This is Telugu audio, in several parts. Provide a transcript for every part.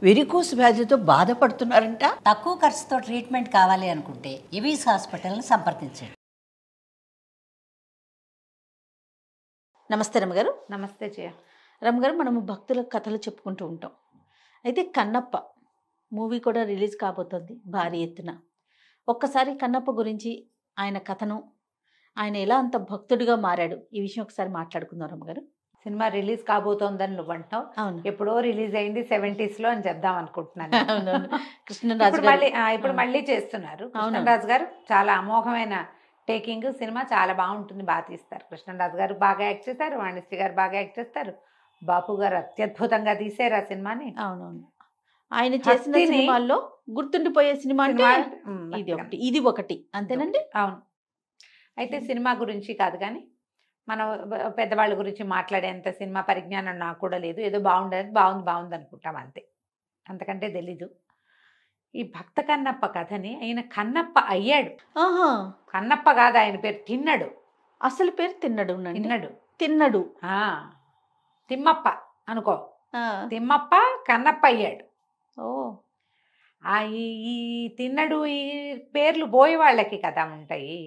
వెరికోస్ వ్యాధితో బాధపడుతున్నారంట. తక్కువ ఖర్చుతో ట్రీట్మెంట్ కావాలి అనుకుంటే ఎవిస్ హాస్పిటల్ని సంప్రదించండి. నమస్తే రమ్మగారు. నమస్తే జయ. రమ్మగారు, మనము భక్తుల కథలు చెప్పుకుంటూ ఉంటాం. అయితే కన్నప్ప మూవీ కూడా రిలీజ్ కాబోతోంది భారీ ఎత్తున. ఒక్కసారి కన్నప్ప గురించి, ఆయన కథను, ఆయన ఎలా అంత భక్తుడిగా మారాడు, ఈ విషయం ఒకసారి మాట్లాడుకుందాం రమ్మగారు. సినిమా రిలీజ్ కాబోతోందని నువ్వు అంటావు. అవును, ఎప్పుడో రిలీజ్ అయింది 70s లో అని చెప్దాం అనుకుంటున్నాను. కృష్ణరాజు ఇప్పుడు మళ్ళీ చేస్తున్నారు. కృష్ణరాజు గారు చాలా అమోఘమైన టేకింగ్. సినిమా చాలా బాగుంటుంది, బాగా తీస్తారు. కృష్ణరాజు గారు బాగా యాక్ట్ చేస్తారు, వాణిశ్రీ గారు బాగా యాక్ట్ చేస్తారు, బాపు గారు అత్యద్భుతంగా తీశారు ఆ సినిమాని. అవునవును, ఆయన చేసిన సినిమాల్లో గుర్తుండిపోయే సినిమా అంటే ఇది ఒకటి అంతేనండి. అవును. అయితే సినిమా గురించి కాదు కానీ మనం పెద్దవాళ్ళ గురించి మాట్లాడేంత సినిమా పరిజ్ఞానం నాకు కూడా లేదు. ఏదో బాగుంది అనుకుంటాం అంతే, అంతకంటే తెలీదు. ఈ భక్త కన్నప్ప కథని ఆయన కన్నప్ప అయ్యాడు. కన్నప్ప కాదు ఆయన పేరు, తిన్నడు. అసలు పేరు తిన్నడు. తిమ్మప్ప అనుకో. తిమ్మప్ప కన్నప్ప అయ్యాడు. ఈ తిన్నడు ఈ పేర్లు బోయేవాళ్ళకి కదా ఉంటాయి.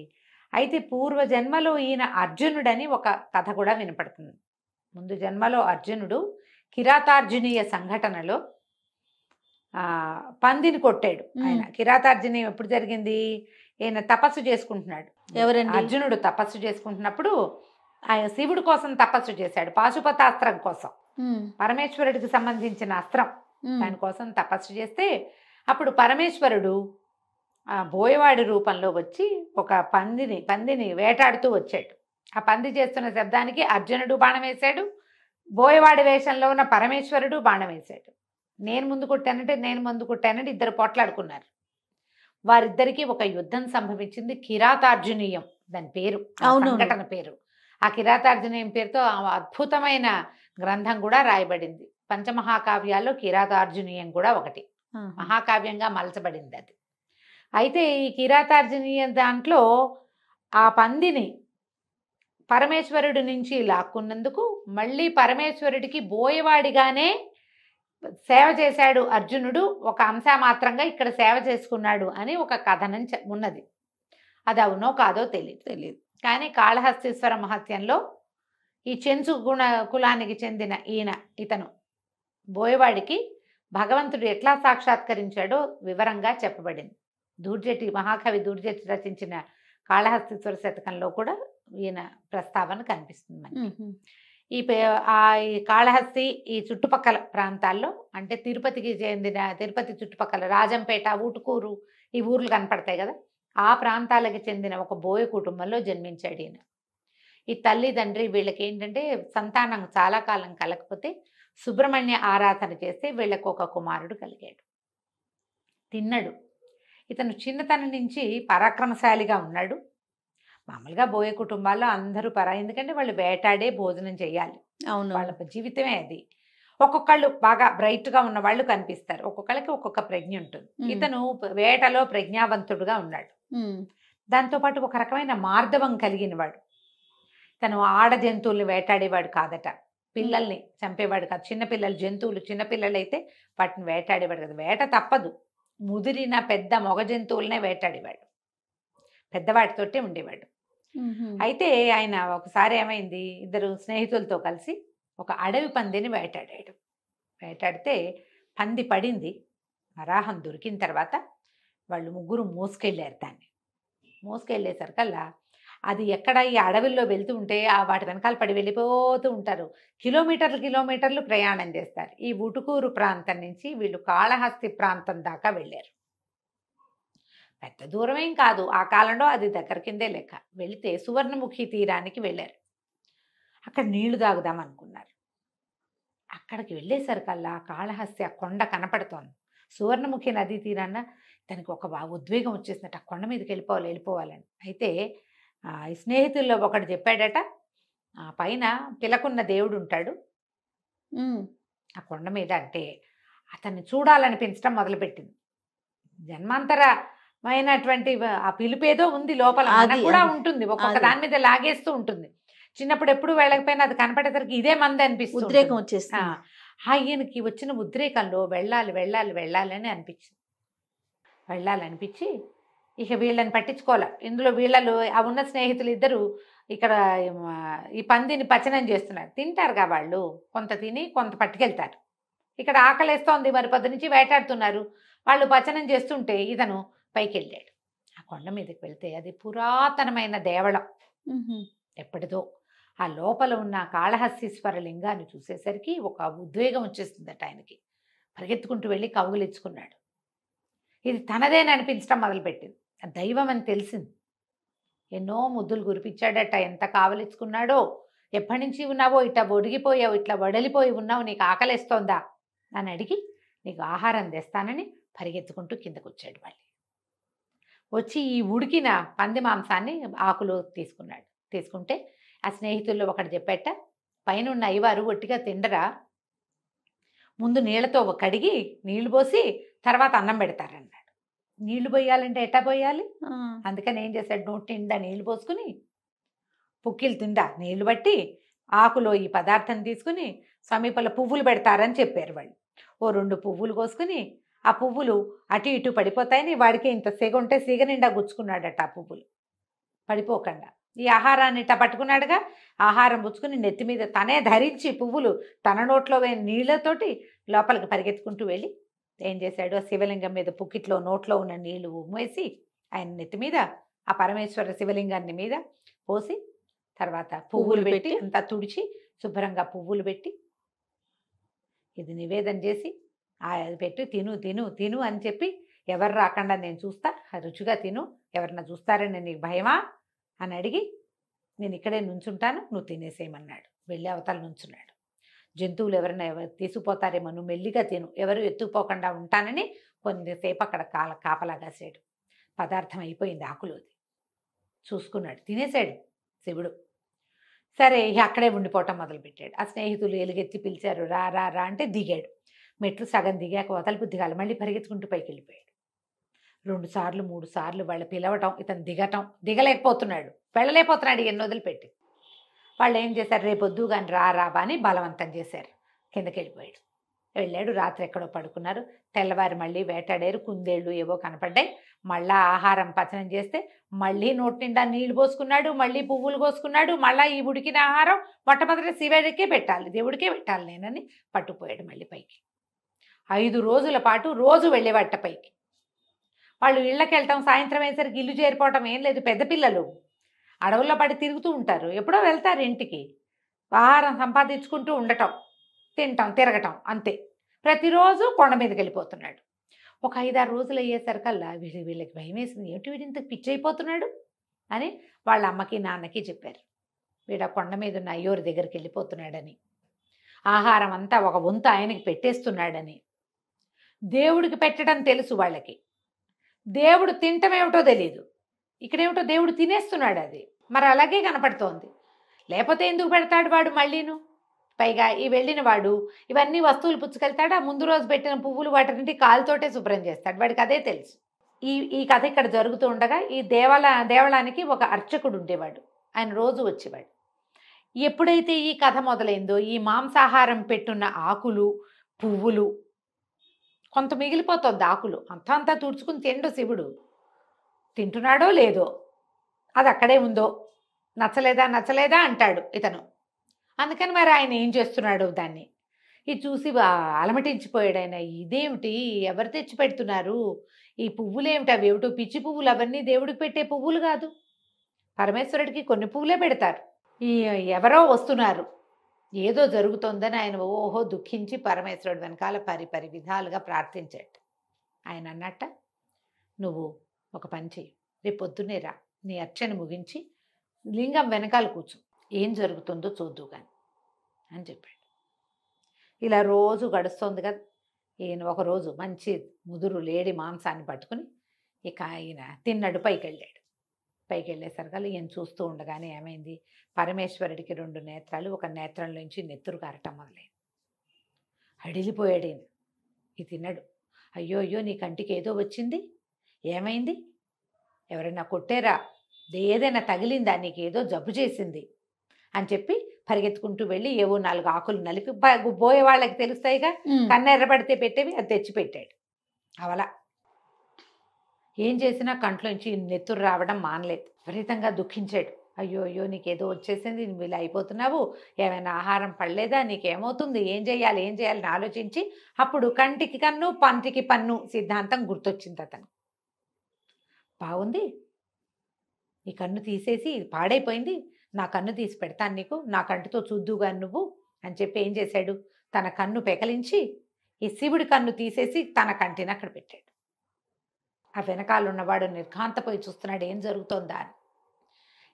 అయితే పూర్వ జన్మలో ఈయన అర్జునుడని ఒక కథ కూడా వినపడుతుంది. ముందు జన్మలో అర్జునుడు కిరాతార్జునీయ సంఘటనలో పందిని కొట్టాడు. ఆయన కిరాతార్జునీయం ఎప్పుడు జరిగింది? ఈయన తపస్సు చేసుకుంటున్నాడు. ఎవరండి? అర్జునుడు తపస్సు చేసుకుంటున్నప్పుడు ఆయన శివుడి కోసం తపస్సు చేశాడు, పాశుపతాస్త్రం కోసం, పరమేశ్వరుడికి సంబంధించిన అస్త్రం. దానికోసం తపస్సు చేస్తే అప్పుడు పరమేశ్వరుడు బోయవాడి రూపంలో వచ్చి ఒక పందిని వేటాడుతూ వచ్చాడు. ఆ పంది చేస్తున్న శబ్దానికి అర్జునుడు బాణం వేశాడు, బోయవాడి వేషంలో ఉన్న పరమేశ్వరుడు బాణం వేశాడు. నేను ముందు కొట్టానంటే ఇద్దరు పోట్లాడుకున్నారు. వారిద్దరికీ ఒక యుద్ధం సంభవించింది. కిరాతార్జునీయం దాని పేరు, సంఘటన పేరు. ఆ కిరాతార్జునీయం పేరుతో అద్భుతమైన గ్రంథం కూడా రాయబడింది. పంచమహాకావ్యాల్లో కిరాతార్జునీయం కూడా ఒకటి, మహాకావ్యంగా మలచబడింది అది. అయితే ఈ కిరాతార్జునీయం దాంట్లో ఆ పందిని పరమేశ్వరుడి నుంచి లాక్కున్నందుకు మళ్ళీ పరమేశ్వరుడికి బోయవాడిగానే సేవ చేశాడు అర్జునుడు. ఒక అంశమాత్రంగా ఇక్కడ సేవ చేసుకున్నాడు అని ఒక కథనం ఉన్నది. అది అవునో కాదో తెలియదు. కానీ కాళహస్తీశ్వర మహత్యంలో ఈ చెంచు కులానికి చెందిన ఇతను బోయవాడికి భగవంతుడు ఎట్లా సాక్షాత్కరించాడో వివరంగా చెప్పబడింది. మహాకవి దూర్జటి రచించిన కాళహస్తీశ్వర శతకంలో కూడా ఈయన ప్రస్తావన కనిపిస్తుంది మనకి. ఈ కాళహస్తి ఈ చుట్టుపక్కల ప్రాంతాల్లో, అంటే తిరుపతి చుట్టుపక్కల రాజంపేట, ఊటుకూరు, ఈ ఊర్లు కనపడతాయి కదా, ఆ ప్రాంతాలకి చెందిన ఒక బోయ కుటుంబంలో జన్మించాడు ఈయన. ఈ తల్లి తండ్రి వీళ్ళకి ఏంటంటే సంతానం చాలా కాలం కలగకపోతే సుబ్రహ్మణ్య ఆరాధన చేస్తే వీళ్ళకు ఒక కుమారుడు కలిగాడు, తిన్నడు. ఇతను చిన్నతనం నుంచి పరాక్రమశాలిగా ఉన్నాడు. మామూలుగా బోయ కుటుంబాల్లో అందరూ ఎందుకంటే వాళ్ళు వేటాడే భోజనం చేయాలి, వాళ్ళ జీవితమే అది. ఒక్కొక్కళ్ళు బాగా బ్రైట్గా ఉన్న వాళ్ళు కనిపిస్తారు, ఒక్కొక్కళ్ళకి ఒక్కొక్క ప్రజ్ఞ ఉంటుంది. ఇతను వేటలో ప్రజ్ఞావంతుడుగా ఉన్నాడు. దాంతోపాటు ఒక రకమైన మార్దవం కలిగిన వాడు. తను ఆడ జంతువుల్ని వేటాడేవాడు కాదట, పిల్లల్ని చంపేవాడు కాదు. చిన్నపిల్లలు జంతువులు, చిన్నపిల్లలు అయితే వాటిని వేటాడేవాడు కదా. వేట తప్పదు, ముదిరిన పెద్ద మొగ జంతువులనే వేటాడేవాడు, పెద్దవాటితోటే ఉండేవాడు. అయితే ఆయన ఒకసారి ఏమైంది, ఇద్దరు స్నేహితులతో కలిసి ఒక అడవి పందిని వేటాడితే పంది పడింది. వరాహం దొరికిన తర్వాత వాళ్ళు ముగ్గురు మోసుకెళ్ళారు. దాన్ని మోసుకెళ్ళేసరికల్లా అది ఎక్కడ ఈ అడవిలో వెళ్తూ ఉంటే వాటి వెనకాల పడి వెళ్ళిపోతూ ఉంటారు. కిలోమీటర్లు ప్రయాణం చేస్తారు. ఈ ఉటుకూరు ప్రాంతం నుంచి వీళ్ళు కాళహస్తి ప్రాంతం దాకా వెళ్ళారు. పెద్ద దూరమేం కాదు, ఆ కాలంలో అది దగ్గర కిందే లెక్క. వెళితే సువర్ణముఖి తీరానికి వెళ్ళారు. అక్కడ నీళ్లు తాగుదాం అనుకున్నారు. అక్కడికి వెళ్ళేసరికల్లా కాళహస్తి ఆ కొండ కనపడుతోంది. సువర్ణముఖి నదీ తీరాన తనకి ఒక ఉద్వేగం వచ్చేసినట్టు ఆ కొండ మీదకి వెళ్ళిపోవాలని. అయితే ఈ స్నేహితుల్లో ఒకడు చెప్పాడట, ఆ పైన పిలకున్న దేవుడు ఉంటాడు ఆ కొండ మీద. అంటే అతన్ని చూడాలనిపించడం మొదలుపెట్టింది. జన్మాంతరమైనటువంటి ఆ పిలుపేదో ఉంది లోపల, మనకు కూడా ఉంటుంది, ఒక్కొక్క దాని మీద లాగేస్తూ ఉంటుంది. చిన్నప్పుడు ఎప్పుడు వెళ్ళకపోయినా అది కనపడేసరికి ఇదే మంది అనిపిస్తుంది, ఉద్రేకం వచ్చేస్తుంది. ఆయనకి వచ్చిన ఉద్రేకంలో వెళ్ళాలి వెళ్ళాలి వెళ్ళాలని అనిపించింది. వెళ్ళాలనిపించి ఇక వీళ్ళని పట్టించుకోవాలి. ఇందులో వీళ్ళలో ఆ ఉన్న స్నేహితులు ఇద్దరు ఇక్కడ ఈ పందిని పచనం చేస్తున్నారు. తింటారుగా వాళ్ళు, కొంత తిని కొంత పట్టుకెళ్తారు. ఇక్కడ ఆకలేస్తోంది, మరి పొద్దు నుంచి వేటాడుతున్నారు. వాళ్ళు పచనం చేస్తుంటే ఇతను పైకి వెళ్ళాడు. ఆ కొండ మీదకి వెళ్తే అది పురాతనమైన దేవళం, ఎప్పటిదో. ఆ లోపల ఉన్న కాళహస్తీశ్వర లింగాన్ని చూసేసరికి ఒక ఉద్వేగం వచ్చేస్తుందట ఆయనకి. పరిగెత్తుకుంటూ వెళ్ళి కౌగులించుకున్నాడు. ఇది తనదేని అనిపించడం మొదలుపెట్టింది. దైవం అని తెలిసింది. ఎన్నో ముద్దులు కురిపించాడట. ఎంత కావలించుకున్నాడో. ఎప్పటి నుంచి ఉన్నావో, ఇట్లా ఒడిగిపోయావు, ఇట్లా వడలిపోయి ఉన్నావు, నీకు ఆకలిస్తోందా అని అడిగి నీకు ఆహారం తెస్తానని పరిగెత్తుకుంటూ కిందకు వచ్చాడు. మళ్ళీ వచ్చి ఈ ఉడికిన పంది మాంసాన్ని ఆకులు తీసుకున్నాడు. తీసుకుంటే ఆ స్నేహితుల్లో ఒకటి చెప్పేట, పైన ఉన్న అయ్యవారు ఒట్టిగా తిండరా, ముందు నీళ్లతో కడిగి నీళ్లు పోసి తర్వాత అన్నం పెడతారన్నాడు. నీళ్లు పోయాలంటే ఎట్టా పోయాలి? అందుకని ఏం చేశాడు, నోటి నిండా నీళ్లు పోసుకుని పుక్కిలు తిండా నీళ్లు బట్టి ఆకులో ఈ పదార్థం తీసుకుని సమీపంలో పువ్వులు పెడతారని చెప్పారు వాళ్ళు. ఓ 2 పువ్వులు కోసుకుని ఆ పువ్వులు అటు ఇటు పడిపోతాయని వాడికి ఇంత సిగ ఉంటే సిగ నిండా గుచ్చుకున్నాడట. ఆ పువ్వులు పడిపోకుండా ఈ ఆహారాన్ని ఇట్లా పట్టుకున్నాడుగా. ఆహారం పుచ్చుకుని నెత్తి మీద తనే ధరించి పువ్వులు తన నోట్లో వేని నీళ్లతోటి లోపలికి పరిగెత్తుకుంటూ వెళ్ళి ఏం చేశాడు, ఆ శివలింగం మీద పుక్కిట్లో నోట్లో ఉన్న నీళ్లు ఉమ్మేసి ఆయన నెత్తి మీద ఆ పరమేశ్వర శివలింగాన్ని మీద పోసి తర్వాత పువ్వులు పెట్టి అంతా తుడిచి శుభ్రంగా పువ్వులు పెట్టి ఇది నివేదన చేసి అది పెట్టి తిను తిను తిను అని చెప్పి, ఎవరు రాకుండా నేను చూస్తా, రుచిగా తిను, ఎవరన్నా చూస్తారని నీకు భయమా అని అడిగి, నేను ఇక్కడే నుంచుంటాను, నువ్వు తినేసేయమన్నాడు. వెళ్ళి అవతల నుంచున్నాడు. జంతువులు ఎవరైనా తీసుకుపోతారేమో, నువ్వు మెల్లిగా తిను, ఎవరు ఎత్తుకుపోకుండా ఉంటానని కొద్దిసేపు అక్కడ కాపలా కాసాడు. పదార్థం అయిపోయింది ఆకులోది. చూసుకున్నాడు, తినేశాడు శివుడు. సరే అక్కడే ఉండిపోవటం మొదలుపెట్టాడు. ఆ స్నేహితులు ఎలుగెత్తి పిలిచారు, రా రా రా అంటే దిగాడు. మెట్లు సగం దిగాక వదలుపు దిగాలి, మళ్ళీ పరిగెత్తుకుంటూ పైకి వెళ్ళిపోయాడు. 2 సార్లు 3 సార్లు వాళ్ళు పిలవటం, ఇతను దిగలేకపోతున్నాడు, వెళ్ళలేకపోతున్నాడు ఎన్ని వదిలిపెట్టి. వాళ్ళు ఏం చేశారు, రేపొద్దు కానీ రాబా అని బలవంతం చేశారు. కిందకి వెళ్ళిపోయాడు. వెళ్ళాడు. రాత్రి ఎక్కడో పడుకున్నారు. తెల్లవారి మళ్ళీ వేటాడారు. కుందేళ్ళు ఏవో కనపడ్డాయి. మళ్ళా ఆహారం పచనం చేస్తే మళ్ళీ నోటి నిండా నీళ్లు పోసుకున్నాడు, మళ్ళీ పువ్వులు కోసుకున్నాడు. మళ్ళీ ఈ ఉడికిన ఆహారం మొట్టమొదటి శివుడికే పెట్టాలి, దేవుడికే పెట్టాలి నేనని పట్టుకుపోయాడు మళ్ళీ పైకి. 5 రోజుల పాటు రోజు వెళ్ళేవాట పైకి. వాళ్ళు ఇళ్ళకి వెళ్ళటం, సాయంత్రం అయ్యేసరికి ఇల్లు చేరిపోవటం ఏం లేదు. పెద్ద పిల్లలు అడవుల్లో పడి తిరుగుతూ ఉంటారు, ఎప్పుడో వెళ్తారు ఇంటికి. ఆహారం సంపాదించుకుంటూ ఉండటం, తినటం, తిరగటం అంతే. ప్రతిరోజు కొండ మీదకి వెళ్ళిపోతున్నాడు. ఒక 5-6 రోజులు అయ్యేసరికల్లా వీళ్ళకి భయం వేసింది. ఏమిటి వీడు ఇంత పిచ్చి అయిపోతున్నాడు అని వాళ్ళ అమ్మకి నాన్నకి చెప్పారు. వీడు ఆ కొండ మీద ఉన్న అయ్యోరి దగ్గరికి వెళ్ళిపోతున్నాడని, ఆహారం అంతా ఒక వంతు ఆయనకి పెట్టేస్తున్నాడని. దేవుడికి పెట్టడం తెలుసు వాళ్ళకి, దేవుడు తినటం ఏమిటో తెలియదు. ఇక్కడేమిటో దేవుడు తినేస్తున్నాడు అది. మరి అలాగే కనపడుతోంది. లేకపోతే ఎందుకు పెడతాడు వాడు మళ్ళీను? పైగా ఈ వెళ్ళిన వాడు ఇవన్నీ వస్తువులు పుచ్చుకెళ్తాడు. ఆ ముందు రోజు పెట్టిన పువ్వులు వాటిని కాలుతోటే శుభ్రం చేస్తాడు. వాడికి అదే తెలుసు. ఈ కథ ఇక్కడ జరుగుతూ ఉండగా ఈ దేవళానికి ఒక అర్చకుడు ఉండేవాడు. ఆయన రోజు వచ్చేవాడు. ఎప్పుడైతే ఈ కథ మొదలైందో, ఈ మాంసాహారం పెట్టున్న ఆకులు పువ్వులు కొంత మిగిలిపోతుంది. ఆకులు అంతా తుడుచుకుని తిండు శివుడు. తింటున్నాడో లేదో, అది అక్కడే ఉందో, నచ్చలేదా అంటాడు ఇతను. అందుకని మరి ఆయన ఏం చేస్తున్నాడు దాన్ని ఇది చూసి అలమటించిపోయాడు ఆయన. ఇదేమిటి, ఎవరు తెచ్చి పెడుతున్నారు ఈ పువ్వులేమిటి, అవి ఏమిటో పిచ్చి పువ్వులు, అవన్నీ దేవుడికి పెట్టే పువ్వులు కాదు, పరమేశ్వరుడికి కొన్ని పువ్వులే పెడతారు. ఎవరో వస్తున్నారు, ఏదో జరుగుతోందని ఆయన ఓహో దుఃఖించి పరమేశ్వరుడు వెనకాల పరి విధాలుగా ప్రార్థించాడు. ఆయన అన్నట్ట, నువ్వు ఒక పని చెయ్యి, రేపు పొద్దున్నే రా, నీ అర్చన ముగించి లింగం వెనకాల కూర్చో, ఏం జరుగుతుందో చూద్దు కానీ అని చెప్పాడు. ఇలా రోజు గడుస్తోంది కదా. ఈయన ఒకరోజు మంచి ముదురు లేడి మాంసాన్ని పట్టుకుని ఇక ఆయన తిన్నాడు. పైకి వెళ్ళేసరికి ఈయన చూస్తూ ఉండగానే ఏమైంది, పరమేశ్వరుడికి 2 నేత్రాలు, ఒక నేత్రంలోంచి నెత్తురు కారటం మొదలైంది. అడిలిపోయాడు ఈయన. ఇది తిన్నాడు. అయ్యో నీ కంటికి ఏదో వచ్చింది, ఏమైంది, ఎవరైనా కొట్టారా, ఏదైనా తగిలిందా, నీకు ఏదో జబ్బు చేసింది అని చెప్పి పరిగెత్తుకుంటూ వెళ్ళి ఏవో 4 ఆకులు నలిపి బోయే వాళ్ళకి తెలుస్తాయిగా, కన్ను ఎర్రబడితే పెట్టేవి, అది తెచ్చి పెట్టాడు. అవలా ఏం చేసినా కంట్లోంచి నెత్తురు రావడం మానలేదు. విపరీతంగా దుఃఖించాడు. అయ్యో అయ్యో నీకేదో వచ్చేసింది, నువ్వు ఇలా అయిపోతున్నావు, ఏమైనా ఆహారం పడలేదా, నీకేమవుతుంది, ఏం చేయాలి అని ఆలోచించి అప్పుడు కంటికి కన్ను పంటికి పన్ను సిద్ధాంతం గుర్తొచ్చింది అతను. బాగుంది, ఈ కన్ను తీసేసి, ఇది పాడైపోయింది, నా కన్ను తీసి పెడతాను నీకు, నా కంటితో చూద్దుగా నువ్వు అని చెప్పి ఏం చేశాడు, తన కన్ను పెకలించి ఈ శివుడి కన్ను తీసేసి తన కంటిని అక్కడ పెట్టాడు. ఆ వెనకాల ఉన్నవాడు నిర్ఘాంతపోయి చూస్తున్నాడు ఏం జరుగుతోందా అని.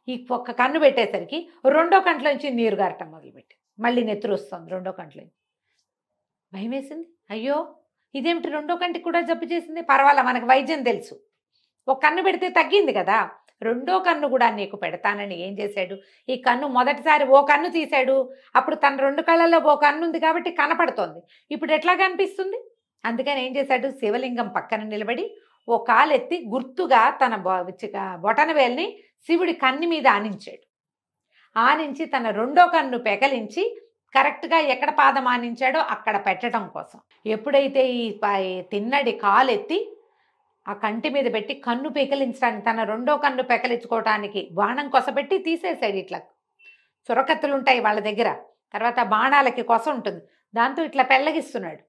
ఈ ఒక్క కన్ను పెట్టేసరికి రెండో కంట్లోంచి నీరు గారటం మొదలుపెట్టి మళ్ళీ నెత్తురు వస్తుంది రెండో కంట్లోంచి. భయం వేసింది. అయ్యో ఇదేమిటి, రెండో కంటికి కూడా జబ్బు చేసింది, పర్వాలా మనకు వైద్యం తెలుసు, ఒక కన్ను పెడితే తగ్గింది కదా, రెండో కన్ను కూడా నీకు పెడతానని ఏం చేశాడు, ఈ కన్ను మొదటిసారి ఓ కన్ను తీశాడు, అప్పుడు తన 2 కళ్ళల్లో ఓ కన్ను ఉంది కాబట్టి కనపడుతోంది, ఇప్పుడు ఎట్లా కనిపిస్తుంది, అందుకని ఏం చేశాడు, శివలింగం పక్కన నిలబడి ఓ కాలెత్తి గుర్తుగా తన బొటన వేలిని శివుడి కన్ను మీద ఆనించాడు. ఆనించి తన రెండో కన్ను పెకలించి కరెక్ట్గా ఎక్కడ పాదం ఆనించాడో అక్కడ పెట్టడం కోసం ఎప్పుడైతే ఈ తిన్నడి కాలెత్తి ఆ కంటి మీద పెట్టి కన్ను పెకలించడానికి, తన రెండో కన్ను పెకలించుకోవటానికి బాణం కొసపెట్టి తీసేశాడు. ఇట్లా చురకత్తులు ఉంటాయి వాళ్ళ దగ్గర, తర్వాత బాణాలకి కొస ఉంటుంది, దాంతో ఇట్లా పెళ్ళగిస్తున్నాడు.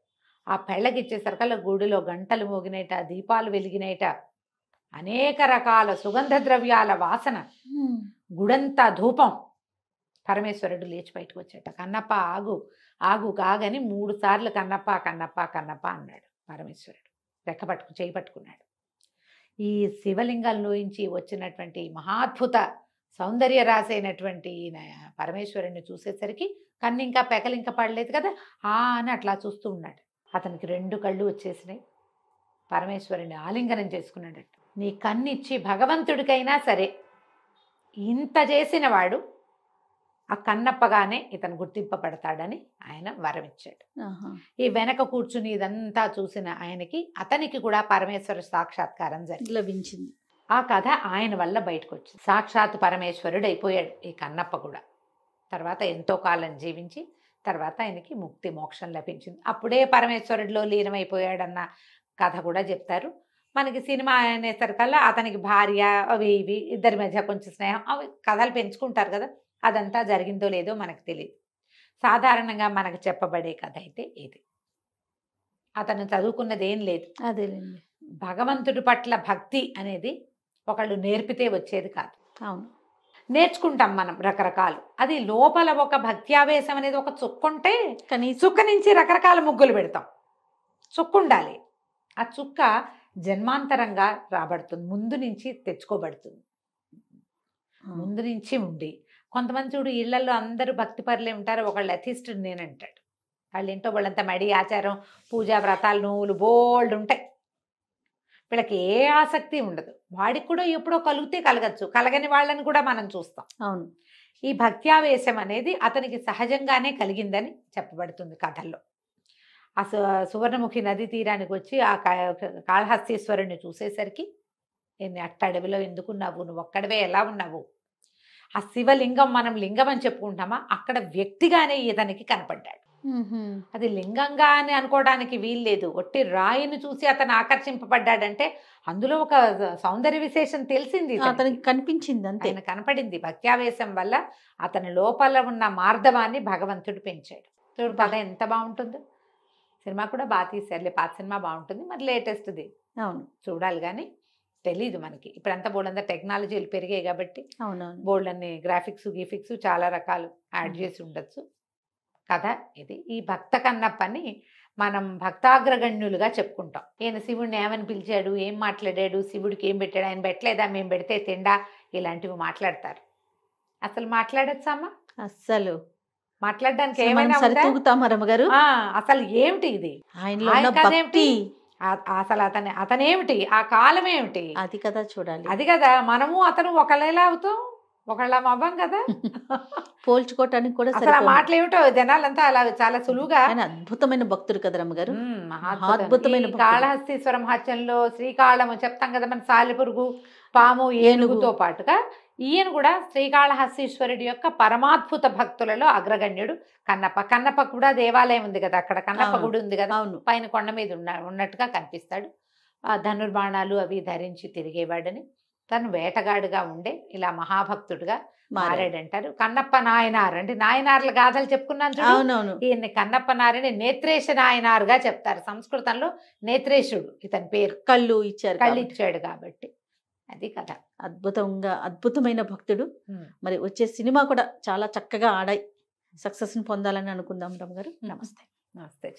ఆ పెళ్ళగిచ్చేసరికల్లా గుడిలో గంటలు మోగినైట, దీపాలు వెలిగినైట, అనేక రకాల సుగంధ ద్రవ్యాల వాసన, గుడంతా ధూపం. పరమేశ్వరుడు లేచి బయటకు వచ్చాట. కన్నప్ప ఆగు ఆగు కాగని 3 సార్లు కన్నప్ప కన్నప్ప కన్నప్ప అన్నాడు పరమేశ్వరుడు. రెక్క చేయి పట్టుకున్నాడు. ఈ శివలింగంలోంచి వచ్చినటువంటి మహాద్భుత సౌందర్య రాసైనటువంటి పరమేశ్వరుడిని చూసేసరికి కన్ను ఇంకా పెకలింక పడలేదు కదా, అని అట్లా చూస్తూ ఉన్నాడు. అతనికి 2 కళ్ళు వచ్చేసినాయి. పరమేశ్వరుని ఆలింగనం చేసుకున్నాడట. నీ కన్నిచ్చి భగవంతుడికైనా సరే ఇంత చేసిన వాడు ఆ కన్నప్పగానే ఇతను గుర్తింపబడతాడని ఆయన వరం ఇచ్చాడు. ఈ వెనక కూర్చుని ఇదంతా చూసిన ఆయనకి, అతనికి కూడా పరమేశ్వర సాక్షాత్కారం లభించింది. ఆ కథ ఆయన వల్ల బయటకు వచ్చింది. సాక్షాత్ పరమేశ్వరుడు అయిపోయాడు ఈ కన్నప్ప కూడా. తర్వాత ఎంతో కాలం జీవించి తర్వాత ఆయనకి ముక్తి మోక్షం లభించింది. అప్పుడే పరమేశ్వరుడిలో లీనమైపోయాడన్న కథ కూడా చెప్తారు. మనకి సినిమా అనేసరికల్లా అతనికి భార్య అవి ఇవి ఇద్దరి మధ్య కొంచెం స్నేహం, అవి కథలు పెంచుకుంటారు కదా, అదంతా జరిగిందో లేదో మనకు తెలియదు. సాధారణంగా మనకు చెప్పబడే కథ అయితే ఇది. అతను చదువుకున్నది ఏం లేదు. అదేలేండి, భగవంతుడి పట్ల భక్తి అనేది ఒకళ్ళు నేర్పితే వచ్చేది కాదు. అవును, నేర్చుకుంటాం మనం రకరకాలు. అది లోపల ఒక భక్త్యావేశం అనేది ఒక చుక్కుంటే, కానీ చుక్క నుంచి రకరకాల ముగ్గులు పెడతాం. చుక్క ఉండాలి. ఆ చుక్క జన్మాంతరంగా రాబడుతుంది, ముందు నుంచి తెచ్చుకోబడుతుంది, ముందు నుంచి ఉండి. కొంతమంది చూడు ఇళ్లలో అందరూ భక్తి పరులే ఉంటారు, ఒకళ్ళు అథిస్టుడు నేనంటాడు. వాళ్ళు ఏంటో వాళ్ళంతా మడి ఆచారం, పూజా వ్రతాలు, నువ్వులు బోల్డ్ ఉంటాయి. వీళ్ళకి ఏ ఆసక్తి ఉండదు. వాడికి కూడా ఎప్పుడో కలిగితే కలగచ్చు, కలగని వాళ్ళని కూడా మనం చూస్తాం. అవును, ఈ భక్త్యావేశం అనేది అతనికి సహజంగానే కలిగిందని చెప్పబడుతుంది కథల్లో. ఆ సువర్ణముఖి నది తీరానికి వచ్చి ఆ కాళహస్తీశ్వరుని చూసేసరికి, నేను అట్టడవిలో ఎందుకున్నావు, నువ్వు ఒక్కడవే ఎలా ఉన్నావు, ఆ శివలింగం మనం లింగం అని చెప్పుకుంటామా, అక్కడ వ్యక్తిగానే ఇతనికి కనపడ్డాడు. అది లింగంగా అని అనుకోవడానికి వీల్లేదు. ఒట్టి రాయిని చూసి అతను ఆకర్షింపబడ్డాడంటే అందులో ఒక సౌందర్య విశేషం తెలిసింది, అతనికి కనిపించింది, అంతే. ఆయన కనపడింది. భక్త్యావేశం వల్ల అతని లోపల ఉన్న మార్ధవాన్ని భగవంతుడు పెంచాడు. చూడు పద ఎంత బాగుంటుందో. సినిమా కూడా బాగా తీశారులే, పాత సినిమా బాగుంటుంది, మరి లేటెస్ట్ది అవును చూడాలి. కానీ తెలీదు మనకి ఇప్పుడంతా బోల్డంతా టెక్నాలజీలు పెరిగాయి కాబట్టి అవునవును, బోల్డన్ని గ్రాఫిక్స్ గీఫిక్స్ చాలా రకాలు యాడ్ చేసి ఉండొచ్చు. కథ ఇది. ఈ భక్త కన్నప్పని మనం భక్తాగ్రగణ్యులుగా చెప్పుకుంటాం. ఈయన శివుడిని ఏమని పిలిచాడు, ఏం మాట్లాడాడు, శివుడికి ఏం పెట్టాడు, ఆయన పెట్టలేదా, మేము పెడితే తిండా, ఇలాంటివి మాట్లాడతారు. అసలు మాట్లాడచ్చమ్మా? అస్సలు మాట్లాడడానికి ఏమైనా రమ్మగారు, అసలు ఏమిటి ఇది, అసలు అతనేమిటి, ఆ కాలం ఏమిటి, అది కదా చూడాలి. అది కదా, మనము అతను ఒకళ్ళేలా అవుతాం, ఒకళ్ళ అవ్వం కదా. పోల్చుకోవటానికి కూడా అసలు ఆ మాటలు ఏమిటో జనాలంతా అలా చాలా సులువుగా. అద్భుతమైన భక్తుడు కదా రమ్మగారు, అద్భుతమైన. కాళహస్తీశ్వర మహత్యంలో శ్రీకాళము చెప్తాం కదా, మన సాలెపురుగు, పాము, ఏనుగుతో పాటుగా ఈయన కూడా శ్రీకాళహస్తీశ్వరుడి యొక్క పరమాద్భుత భక్తులలో అగ్రగణ్యుడు కన్నప్ప. కన్నప్ప కూడా దేవాలయం ఉంది కదా, అక్కడ కన్నప్ప అవును. గుడి ఉంది కదా, అవును. పైన కొండ మీద ఉన్నట్టుగా కనిపిస్తాడు. ఆ ధనుర్బాణాలు అవి ధరించి తిరిగేవాడని, తను వేటగాడుగా ఉండే ఇలా మహాభక్తుడుగా మారాడంటారు. కన్నప్ప నాయనార్ అంటే నాయనార్ల గాథలు చెప్పుకున్నాను చూడు, అవునవును. ఈయన్ని కన్నప్ప నారిని నేత్రేశ నాయనార్గా చెప్తారు. సంస్కృతంలో నేత్రేశుడు ఇతని పేరు, కళ్ళు ఇచ్చారు కాబట్టి. కళ్ళిచ్చాడు కాబట్టి. అది కథ. అద్భుతమైన భక్తుడు. మరి వచ్చే సినిమా కూడా చాలా చక్కగా ఆడాయి, సక్సెస్ని పొందాలని అనుకుందాం. రమ్మ గారు నమస్తే. నమస్తే.